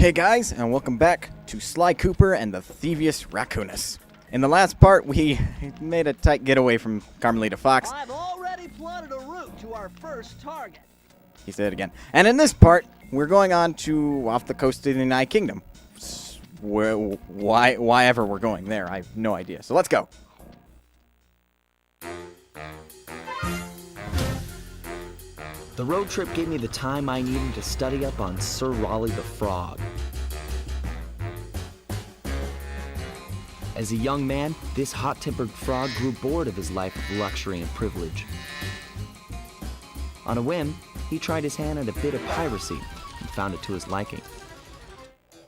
Hey guys, and welcome back to Sly Cooper and the Thievius Raccoonus. In the last part, we made a tight getaway from Carmelita Fox. I've already plotted a route to our first target. He said it again. And in this part, we're going on to off the coast of the United Kingdom. Why ever we're going there, I have no idea. So let's go. The road trip gave me the time I needed to study up on Sir Raleigh the Frog. As a young man, this hot-tempered frog grew bored of his life of luxury and privilege. On a whim, he tried his hand at a bit of piracy and found it to his liking.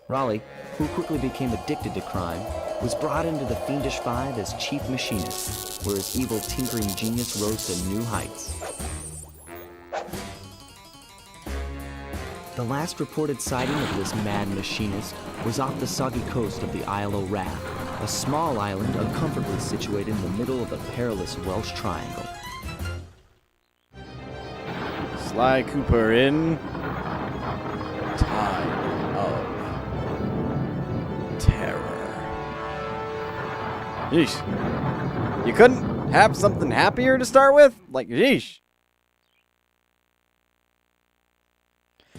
Raleigh, who quickly became addicted to crime, was brought into the Fiendish Five as chief machinist, where his evil tinkering genius rose to new heights. The last reported sighting of this mad machinist was off the soggy coast of the Isle o' Wrath, a small island uncomfortably situated in the middle of a perilous Welsh triangle. Sly Cooper in Time of Terror. Yeesh. You couldn't have something happier to start with? Like, yeesh.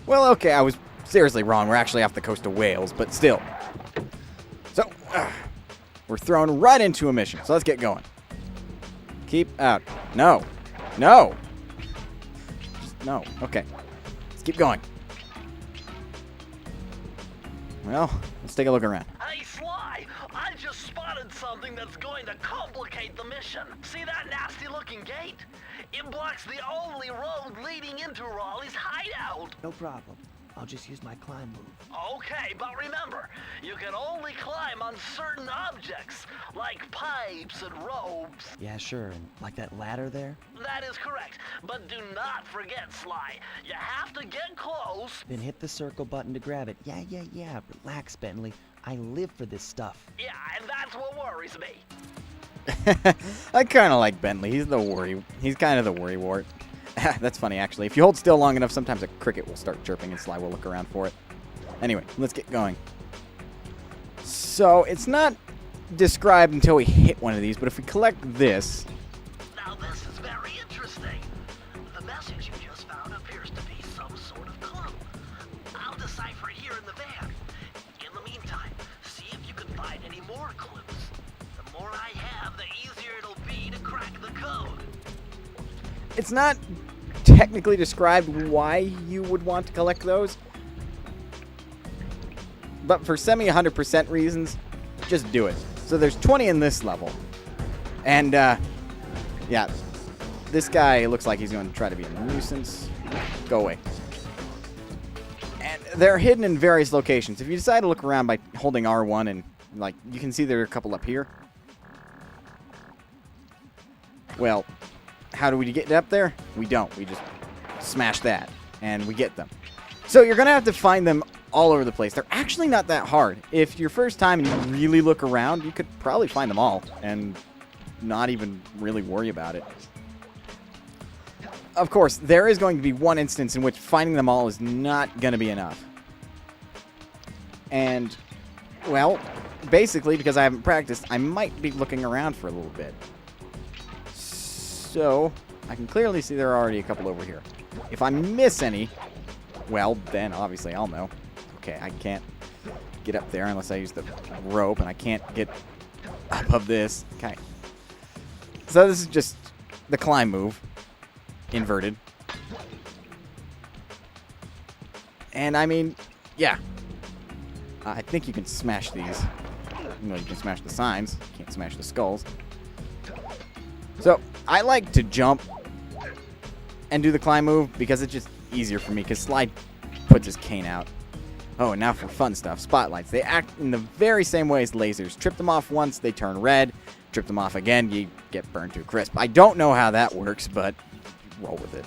Well, okay, I was seriously wrong. We're actually off the coast of Wales, but still. So, we're thrown right into a mission. So let's get going. Keep out. No. No. Just, no. Okay. Let's keep going. Well, let's take a look around. Hey, Sly, I just spotted something that's going to complicate the mission. See that nasty-looking gate? It blocks the only road leading into Raleigh's hideout. No problem. I'll just use my climb move. Okay, but remember, you can only climb on certain objects, like pipes and ropes. Yeah, sure. And like that ladder there? That is correct, but do not forget, Sly. You have to get close. Then hit the circle button to grab it. Yeah. Relax, Bentley. I live for this stuff. Yeah, and that's what worries me. I kind of like Bentley. He's kind of the worry wart. That's funny, actually. If you hold still long enough, sometimes a cricket will start chirping and Sly will look around for it. Anyway, let's get going. So, it's not described until we hit one of these, but if we collect this... Now this is very interesting. The message you just found appears to be some sort of clue. I'll decipher it here in the van. In the meantime, see if you can find any more clues. The more I have, the easier it'll be to crack the code. It's not technically described why you would want to collect those. But for semi-100% reasons, just do it. So there's 20 in this level. And, yeah. This guy looks like he's going to try to be a nuisance. Go away. And they're hidden in various locations. If you decide to look around by holding R1 and, like, you can see there are a couple up here. Well, how do we get up there? We don't. We just smash that, and we get them. So you're going to have to find them all over the place. They're actually not that hard. If your first time and you really look around, you could probably find them all and not even really worry about it. Of course, there is going to be one instance in which finding them all is not going to be enough. And, well, basically, because I haven't practiced, I might be looking around for a little bit. So, I can clearly see there are already a couple over here. If I miss any, well, then obviously I'll know. Okay, I can't get up there unless I use the rope, and I can't get above this. Okay. So this is just the climb move. Inverted. And I mean, yeah. I think you can smash these. You know, you can smash the signs. You can't smash the skulls. So, I like to jump and do the climb move because it's just easier for me because Sly puts his cane out. Oh, and now for fun stuff. Spotlights. They act in the very same way as lasers. Trip them off once, they turn red. Trip them off again, you get burned to a crisp. I don't know how that works, but roll with it.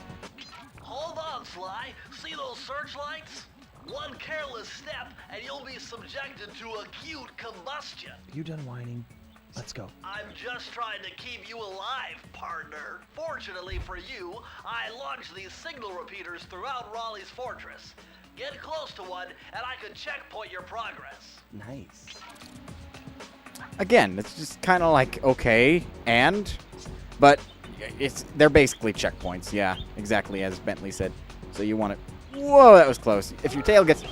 Hold on, Sly. See those searchlights? One careless step and you'll be subjected to acute combustion. You done whining? Let's go. I'm just trying to keep you alive, partner. Fortunately for you, I launched these signal repeaters throughout Raleigh's fortress. Get close to one, and I can checkpoint your progress. Nice. Again, it's just kind of like, okay, but they're basically checkpoints. Yeah, exactly as Bentley said. So you want to, whoa, that was close. If your tail gets,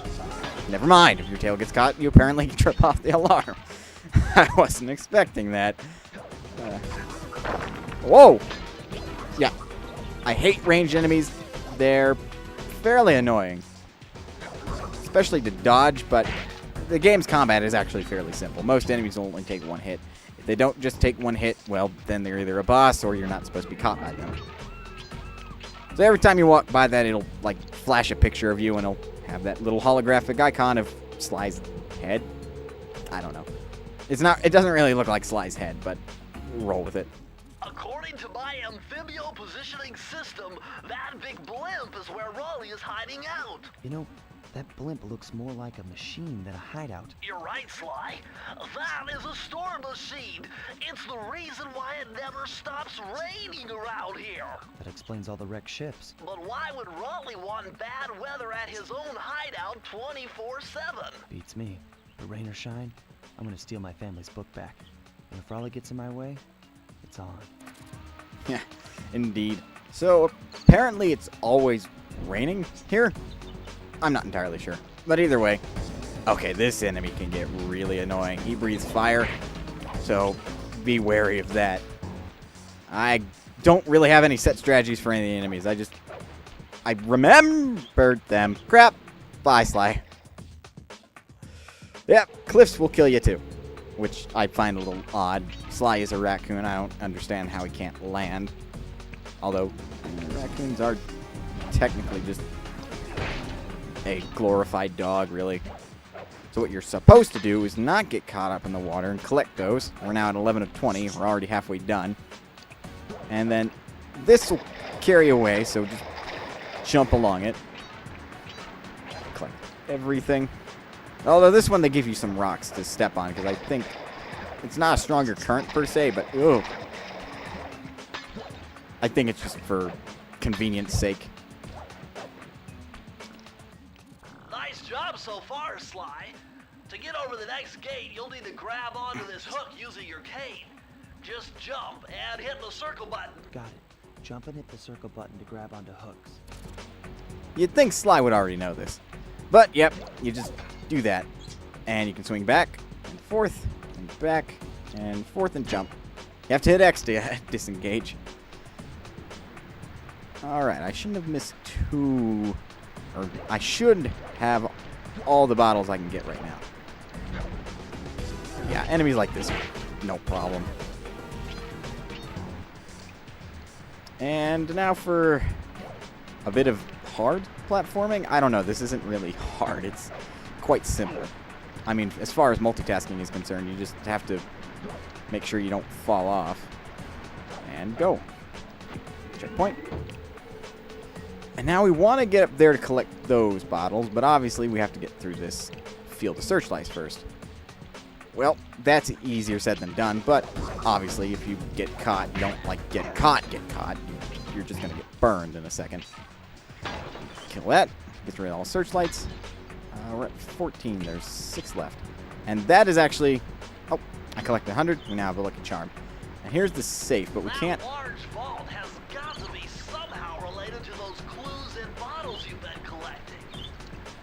never mind. If your tail gets caught, you apparently trip off the alarm. I wasn't expecting that. Whoa! Yeah, I hate ranged enemies. They're fairly annoying, especially to dodge, but the game's combat is actually fairly simple. Most enemies will only take one hit. If they don't just take one hit, well, then they're either a boss or you're not supposed to be caught by them. So every time you walk by that, it'll like flash a picture of you and it'll have that little holographic icon of Sly's head. I don't know. It doesn't really look like Sly's head, but roll with it. According to my amphibio positioning system, that big blimp is where Raleigh is hiding out. You know, that blimp looks more like a machine than a hideout. You're right, Sly. That is a storm machine. It's the reason why it never stops raining around here. That explains all the wrecked ships. But why would Raleigh want bad weather at his own hideout 24/7? Beats me. But rain or shine, I'm gonna steal my family's book back. And if Raleigh gets in my way, it's on. Yeah, indeed. So apparently it's always raining here. I'm not entirely sure. But either way, okay, this enemy can get really annoying. He breathes fire, so be wary of that. I don't really have any set strategies for any of the enemies. I remembered them. Crap. Bye, Sly. Yep, cliffs will kill you too, which I find a little odd. Sly is a raccoon. I don't understand how he can't land. Although, raccoons are technically just a glorified dog, really. So what you're supposed to do is not get caught up in the water and collect those. We're now at 11 of 20. We're already halfway done. And then this will carry away, so just jump along it. Collect everything. Although this one, they give you some rocks to step on, because I think it's not a stronger current per se, but ooh. I think it's just for convenience sake. Nice job so far, Sly. To get over the next gate, you'll need to grab onto this hook using your cane. Just jump and hit the circle button. Got it. Jump and hit the circle button to grab onto hooks. You'd think Sly would already know this. But, yep, you just do that. And you can swing back and forth and back and forth and jump. You have to hit X to disengage. Alright, I shouldn't have missed two. Or I should have all the bottles I can get right now. Yeah, enemies like this, no problem. And now for a bit of hard platforming. I don't know, this isn't really hard. It's quite simple. I mean, as far as multitasking is concerned, you just have to make sure you don't fall off. And go. Checkpoint. And now we want to get up there to collect those bottles, but obviously we have to get through this field of searchlights first. Well, that's easier said than done, but obviously if you get caught, you don't like get caught. You're just going to get burned in a second. Kill that. Get rid of all searchlights. We're at 14. There's 6 left. And that is actually... Oh, I collected 100. We now have a lucky charm. And here's the safe, but we can't... That large vault has got to be somehow related to those clues and bottles you've been collecting.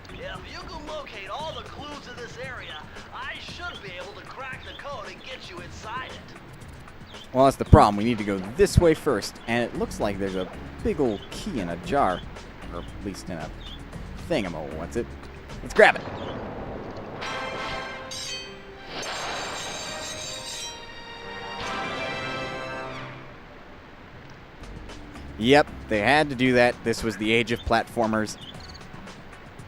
If you can locate all the clues in this area, I should be able to crack the code and get you inside it. Well, that's the problem. We need to go this way first. And it looks like there's a big old key in a jar. Or at least in a thingamo. What's it? Let's grab it. Yep, they had to do that. This was the age of platformers.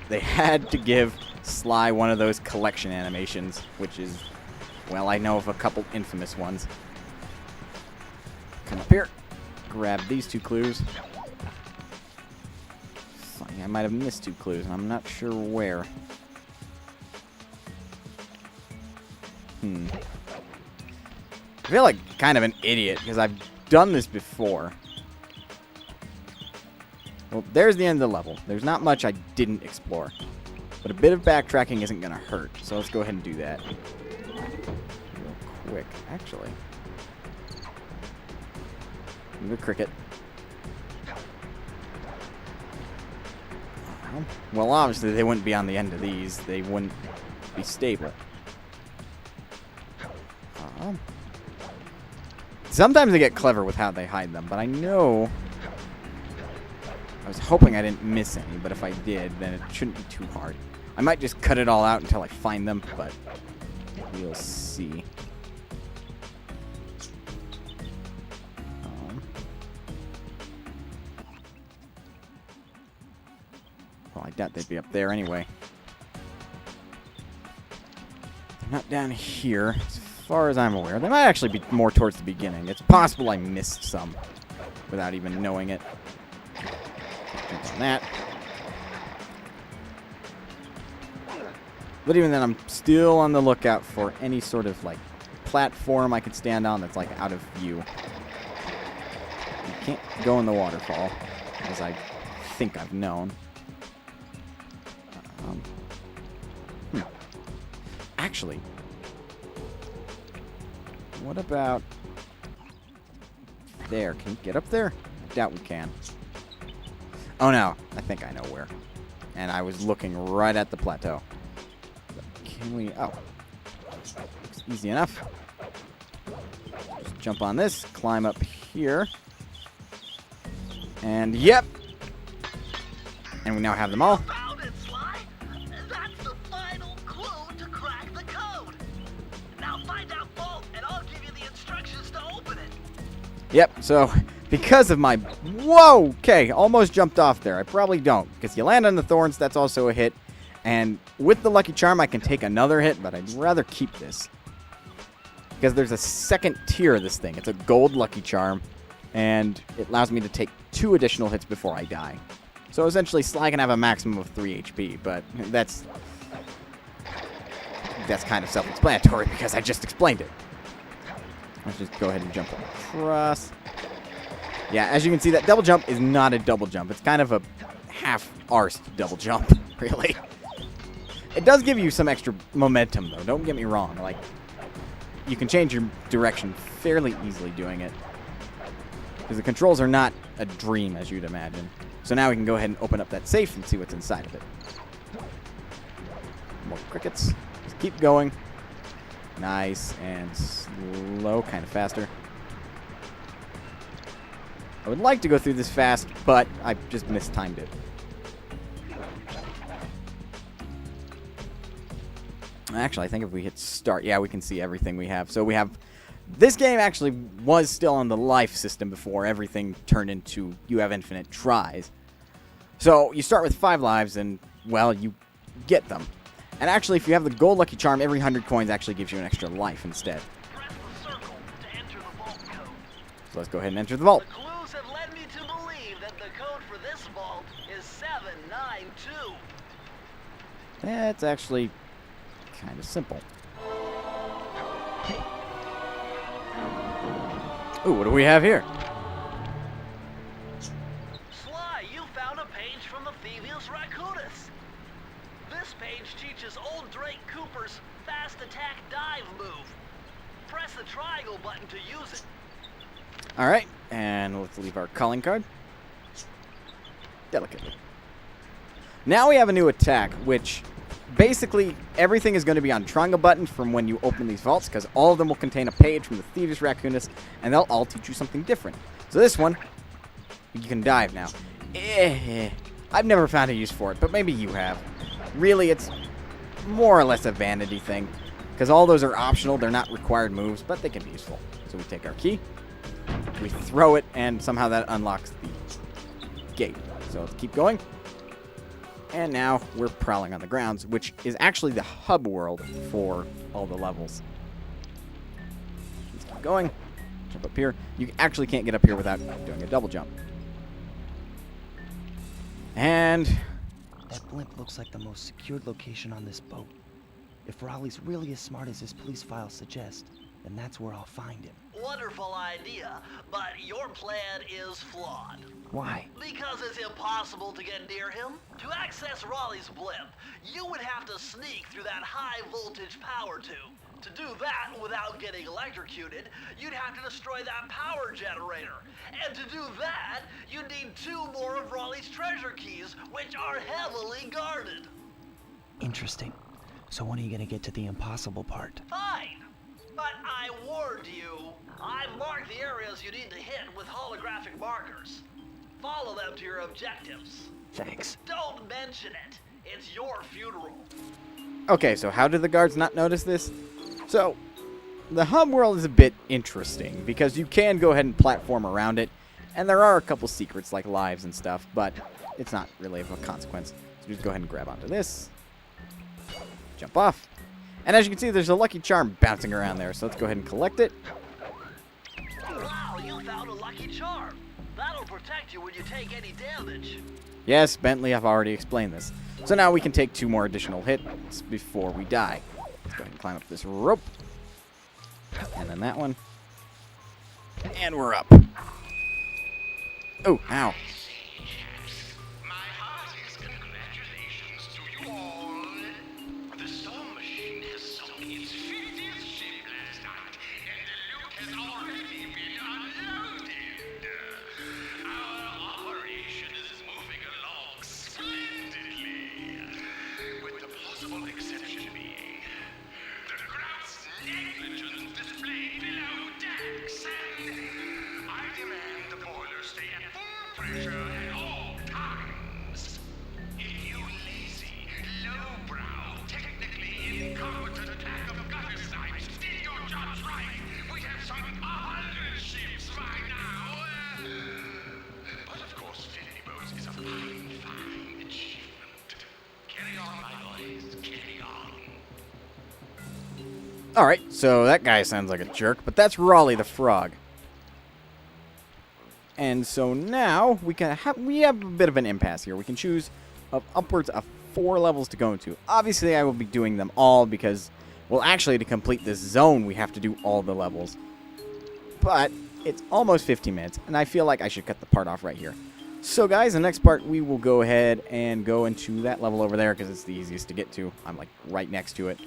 They had to give Sly one of those collection animations, which is, well, I know of a couple infamous ones. Come up here, grab these 2 clues. Funny, I might have missed 2 clues, and I'm not sure where. I feel like kind of an idiot, because I've done this before. Well, there's the end of the level. There's not much I didn't explore. But a bit of backtracking isn't going to hurt. So let's go ahead and do that. Real quick, actually. Move a cricket. Well, obviously they wouldn't be on the end of these. They wouldn't be stable. Sometimes they get clever with how they hide them, but I know... I was hoping I didn't miss any, but if I did, then it shouldn't be too hard. I might just cut it all out until I find them, but we'll see. Well, I doubt they'd be up there anyway. They're not down here, as far as I'm aware. They might actually be more towards the beginning. It's possible I missed some without even knowing it. Jump on that. But even then, I'm still on the lookout for any sort of, like, platform I could stand on that's, like, out of view. You can't go in the waterfall, as I think I've known. Actually, what about there? Can you get up there? I doubt we can. Oh no, I think I know where. And I was looking right at the plateau. Can we? Oh, looks easy enough. Just jump on this, climb up here, and yep. And we now have them all. Found it, Sly. That's the final clue to crack the code. Now find out Vault, and I'll give you the instructions to open it. Yep, so because of my... Whoa! Okay, almost jumped off there. I probably don't, because you land on the thorns, that's also a hit. And with the Lucky Charm, I can take another hit, but I'd rather keep this. Because there's a second tier of this thing. It's a gold Lucky Charm, and it allows me to take 2 additional hits before I die. So essentially, Sly can have a maximum of 3 HP, but that's kind of self-explanatory because I just explained it. Let's just go ahead and jump across. Yeah, as you can see, that double jump is not a double jump. It's kind of a half-arsed double jump, really. It does give you some extra momentum, though. Don't get me wrong. Like, you can change your direction fairly easily doing it. Because the controls are not a dream, as you'd imagine. So now we can go ahead and open up that safe and see what's inside of it. More crickets. Just keep going. Nice and slow, kind of faster. I would like to go through this fast, but I just mistimed it. Actually, I think if we hit start, yeah, we can see everything we have. So we have... This game actually was still on the life system before everything turned into you have infinite tries. So you start with 5 lives and, well, you get them. And actually, if you have the gold Lucky Charm, every 100 coins actually gives you an extra life instead. Press the circle to enter the vault code. So let's go ahead and enter the vault. The clues have led me to believe that the code for this vault is 792. That's actually kind of simple. Ooh, what do we have here? Sly, you found a page from the Thievius Raccoonus. This page teaches old Drake Cooper's fast attack dive move. Press the triangle button to use it. Alright, and let's leave our calling card. Delicately. Now we have a new attack, which basically everything is going to be on triangle button from when you open these vaults, because all of them will contain a page from the Thievius Raccoonus, and they'll all teach you something different. So this one, you can dive now. I've never found a use for it, but maybe you have. Really, it's more or less a vanity thing, because all those are optional. They're not required moves, but they can be useful. So we take our key, we throw it, and somehow that unlocks the gate. So let's keep going. And now we're prowling on the grounds, which is actually the hub world for all the levels. Let's keep going. Jump up here. You actually can't get up here without doing a double jump. And That blimp looks like the most secured location on this boat. If Raleigh's really as smart as his police files suggest, then that's where I'll find him. Wonderful idea, but your plan is flawed. Why? Because it's impossible to get near him. To access Raleigh's blimp, you would have to sneak through that high voltage power tube. To do that without getting electrocuted, you'd have to destroy that power generator. And to do that, you'd need 2 more of Raleigh's treasure keys, which are heavily guarded. Interesting. So when are you gonna get to the impossible part? Fine. But I warned you. I marked the areas you need to hit with holographic markers. Follow them to your objectives. Thanks. Don't mention it. It's your funeral. Okay, so how did the guards not notice this? So, the hub world is a bit interesting because you can go ahead and platform around it, and there are a couple secrets like lives and stuff, but it's not really of a consequence. So just go ahead and grab onto this, jump off, and as you can see, there's a lucky charm bouncing around there, so let's go ahead and collect it. Wow, you found a lucky charm. That'll protect you when you take any damage. Yes, Bentley, I've already explained this. So now we can take 2 more additional hits before we die. Let's go ahead and climb up this rope. And then that one. And we're up. Oh, ow. My heartiest congratulations to you all. The storm machine has sunk its 50th ship last night, and the loot has already been unloaded. Our operation is moving along splendidly, with the possible exception being the grouse negligence displayed below decks, and I demand the boilers stay at full pressure at all times. If you lazy, lowbrow, technically incompetent pack of gutter snipes did your jobs right, we'd have sunk 100 ships by now. But of course, 50 boats is a fine, fine achievement. Carry on, my boys, carry on. Alright, so that guy sounds like a jerk, but that's Raleigh the Frog. And so now we have a bit of an impasse here. We can choose of upwards of 4 levels to go into. Obviously, I will be doing them all because, well, actually, to complete this zone, we have to do all the levels. But it's almost 15 minutes, and I feel like I should cut the part off right here. So, guys, the next part, we will go ahead and go into that level over there because it's the easiest to get to. I'm, like, right next to it.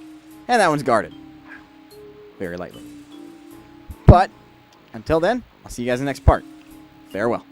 And that one's guarded. Very lightly. But, until then, I'll see you guys in the next part. Farewell.